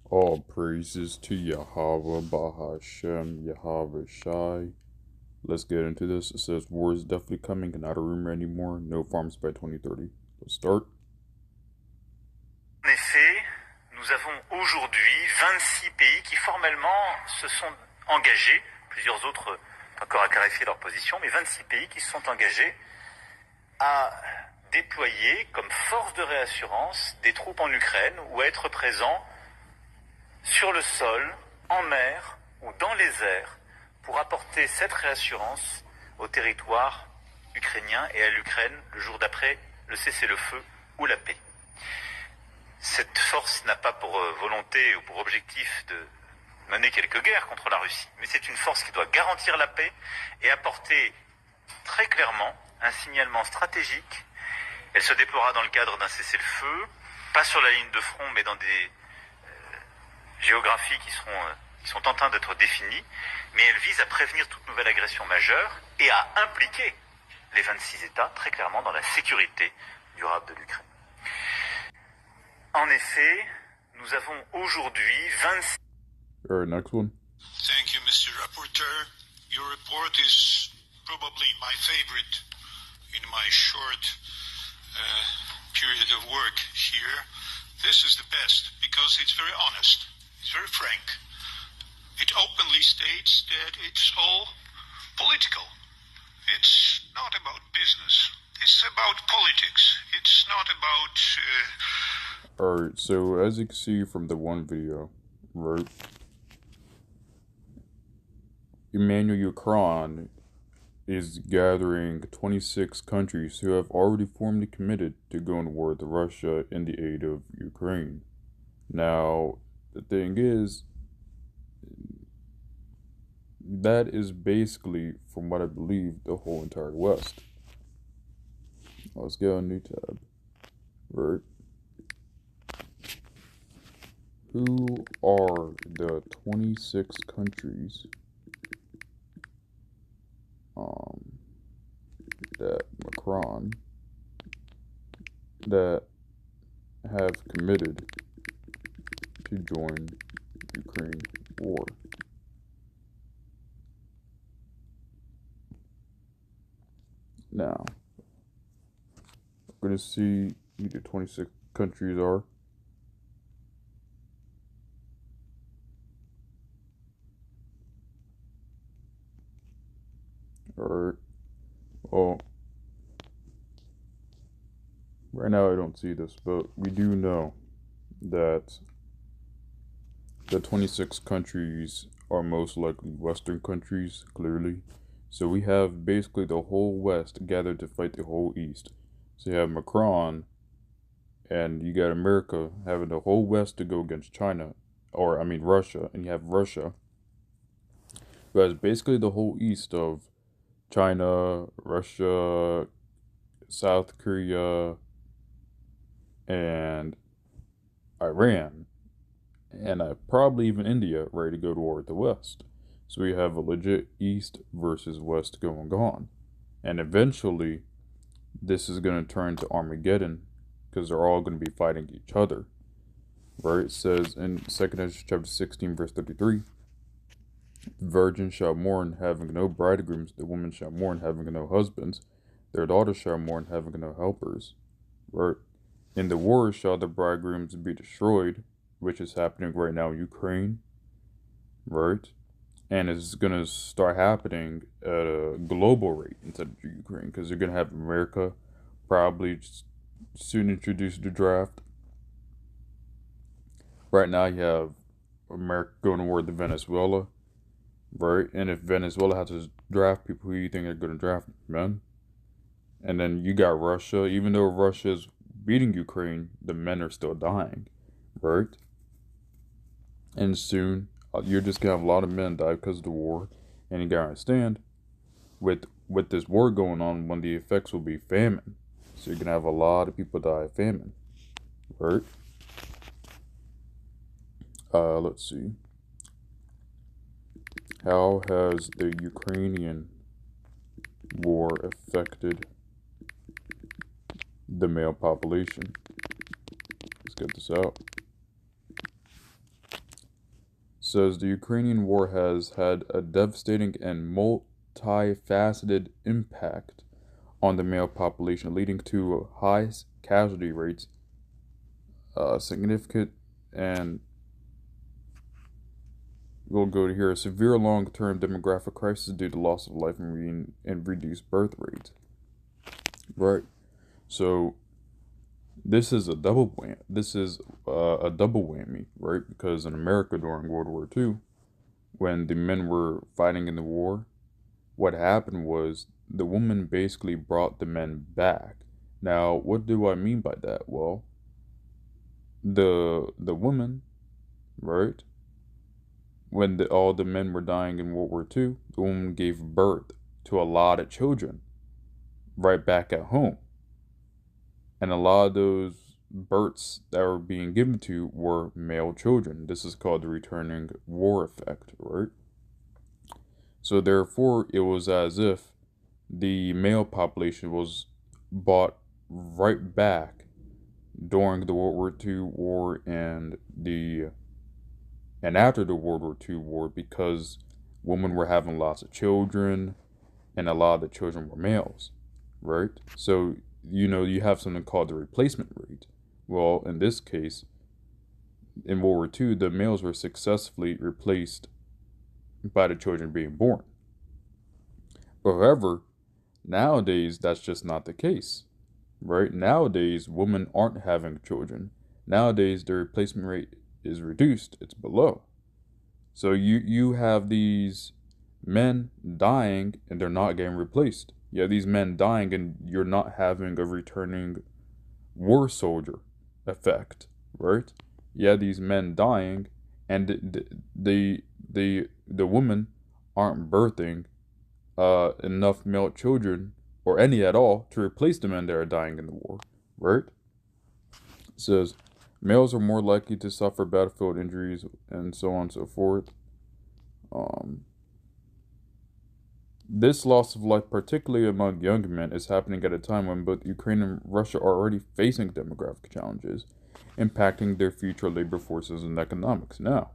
All praises to Yahweh Bahashem Yahweh Shai. Let's get into this. It says war is definitely coming and not a rumor anymore. No farms by 2030. Let's start. En effet, nous avons aujourd'hui 26 pays qui formellement se sont engagés, plusieurs autres encore à clarifier leur position, mais 26 pays qui se sont engagés à déployer comme force de réassurance des troupes en Ukraine ou à être présents sur le sol, en mer ou dans les airs pour apporter cette réassurance au territoire ukrainien et à l'Ukraine le jour d'après le cessez-le-feu ou la paix. Cette force n'a pas pour volonté ou pour objectif de mener quelques guerres contre la Russie, mais c'est une force qui doit garantir la paix et apporter très clairement un signalement stratégique. Elle se déploiera dans le cadre d'un cessez-le-feu, pas sur la ligne de front, mais dans des géographies qui sont en train d'être définies, mais elle vise à prévenir toute nouvelle agression majeure et à impliquer les 26 États très clairement dans la sécurité durable de l'Ukraine. En effet, nous avons aujourd'hui 26... Alright, next one. Thank you, Mr. Rapporteur. Your report is probably my favorite in my short period of work here. This is the best because it's very honest. It's very frank. It openly states that it's all political. It's not about business. It's about politics. It's not about... Alright, so as you can see from the one video, right? Emmanuel Macron is gathering 26 countries who have already formally committed to going to war with Russia in the aid of Ukraine. Now, the thing is, that is basically, from what I believe, the whole entire West. Let's get on a new tab. Right. Who are the 26 countries that Macron that have committed to join Ukraine war? Now, we're going to see who the 26 countries are. Alright. Well, right now I don't see this, but we do know that the 26 countries are most likely Western countries, clearly. So we have basically the whole West gathered to fight the whole East. So you have Macron, and you got America having the whole West to go against China, Russia, and you have Russia, who has basically the whole East of China, Russia, South Korea, and Iran, and probably even India ready to go to war with the West. So we have a legit East versus West going on. And eventually, this is going to turn to Armageddon, because they're all going to be fighting each other. Right? It says in 2 Ezra chapter 16, verse 33, the virgin shall mourn, having no bridegrooms. The woman shall mourn, having no husbands. Their daughters shall mourn, having no helpers. Right? In the war shall the bridegrooms be destroyed, which is happening right now in Ukraine. Right? And it's going to start happening at a global rate instead of Ukraine, because you're going to have America probably soon introduce the draft. Right now you have America going to war with Venezuela. Right? And if Venezuela has to draft people, who do you think they're going to draft? Men? And then you got Russia. Even though Russia is beating Ukraine, the men are still dying. Right? And soon, you're just going to have a lot of men die because of the war. And you got to understand, with this war going on, one of the effects will be famine. So you're going to have a lot of people die of famine. Right? Let's see. How has the Ukrainian war affected the male population? Let's get this out. says the Ukrainian war has had a devastating and multifaceted impact on the male population, leading to high casualty rates, significant, and we'll go to here, a severe long-term demographic crisis due to loss of life and reduced birth rates. Right. So this is a double whammy. This is a double whammy, right? Because in America during World War II, when the men were fighting in the war, what happened was the woman basically brought the men back. Now, what do I mean by that? Well, the woman, right? When all the men were dying in World War II, the woman gave birth to a lot of children right back at home. And a lot of those births that were being given to were male children. This is called the returning war effect, right? So therefore, it was as if the male population was brought right back during the World War II war and after the World War II war, because women were having lots of children and a lot of the children were males, right? So, you have something called the replacement rate. Well, in this case, in World War II, the males were successfully replaced by the children being born. However, nowadays, that's just not the case, right? Nowadays, women aren't having children. Nowadays, the replacement rate is reduced. It's below. So you have these men dying and they're not getting replaced. You have these men dying and you're not having a returning war soldier effect, right? You have these men dying and the women aren't birthing enough male children or any at all to replace the men that are dying in the war, right? It says males are more likely to suffer battlefield injuries and so on and so forth. This loss of life, particularly among young men, is happening at a time when both Ukraine and Russia are already facing demographic challenges, impacting their future labor forces and economics. Now,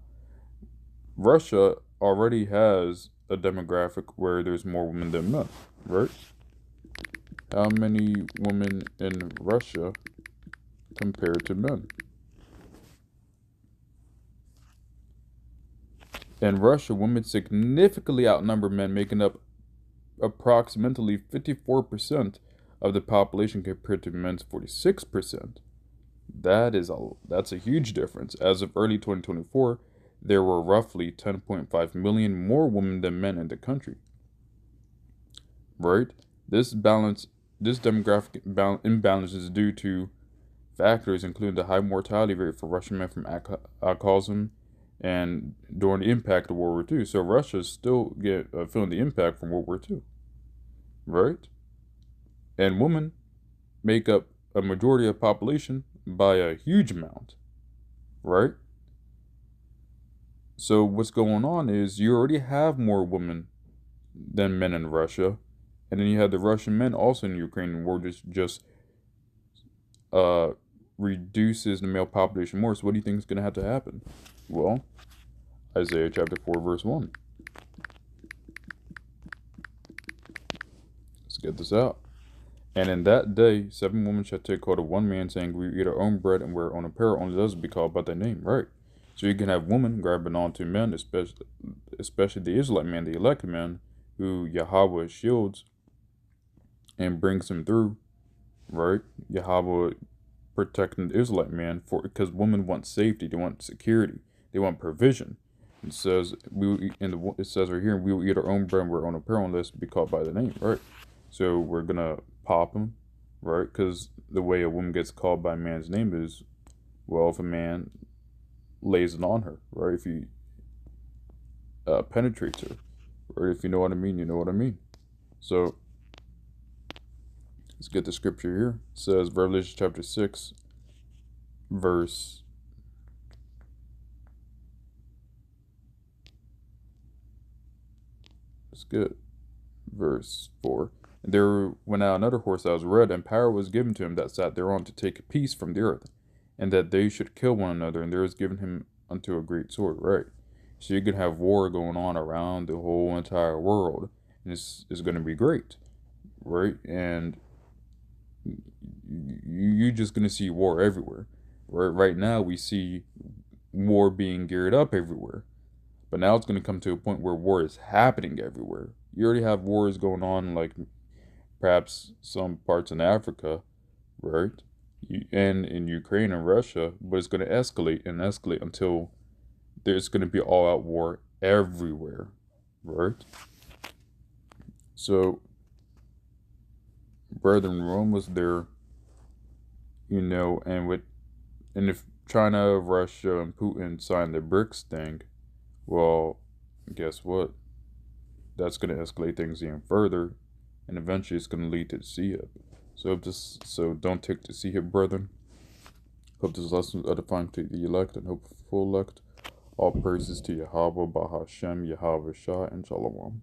Russia already has a demographic where there's more women than men, right? How many women in Russia compared to men? In Russia, women significantly outnumber men, making up approximately 54% of the population compared to men's 46%. That's a huge difference. As of early 2024, there were roughly 10.5 million more women than men in the country. Right? This demographic imbalance is due to factors including the high mortality rate for Russian men from alcoholism and during the impact of World War II. So Russia is still feeling the impact from World War II, right? And women make up a majority of the population by a huge amount, right? So what's going on is you already have more women than men in Russia, and then you have the Russian men also in the Ukrainian war just reduces the male population more. So what do you think is going to have to happen? Well, Isaiah chapter 4, verse 1. Let's get this out. And in that day, 7 women shall take hold of one man, saying, we eat our own bread and wear our own apparel, only those be called by thy name. Right. So you can have women grabbing onto men, especially the Israelite man, the elected man, who Yahweh shields and brings him through. Right. Yahweh protecting the Israelite man because women want safety, they want security. They want provision. It says it says right here, we will eat our own bread and wear our own apparel unless be called by the name, right? So we're gonna pop them, right? Because the way a woman gets called by a man's name is, well, if a man lays it on her, right? If he penetrates her, right? If you know what I mean, you know what I mean. So let's get the scripture here. It says Revelation chapter 6, verse. It's good. Verse 4. And there went out another horse that was red, and power was given to him that sat thereon to take peace from the earth, and that they should kill one another, and there was given him unto a great sword. Right. So you can have war going on around the whole entire world, and it's going to be great, right? And you're just going to see war everywhere. Right now, we see war being geared up everywhere. But now it's going to come to a point where war is happening everywhere. You already have wars going on, like perhaps some parts in Africa, right? And in Ukraine and Russia, but it's going to escalate and escalate until there's going to be all out war everywhere, right? So, brethren, Rome was there, and if China, Russia, and Putin signed the BRICS thing, well, guess what? That's going to escalate things even further, and eventually it's going to lead to the sea hip. So don't take the sea hip, brethren. Hope this lesson is edifying to the elect and hopeful elect. All praises to Yahweh, Bahashem, Yahweh Shah, and Shalom.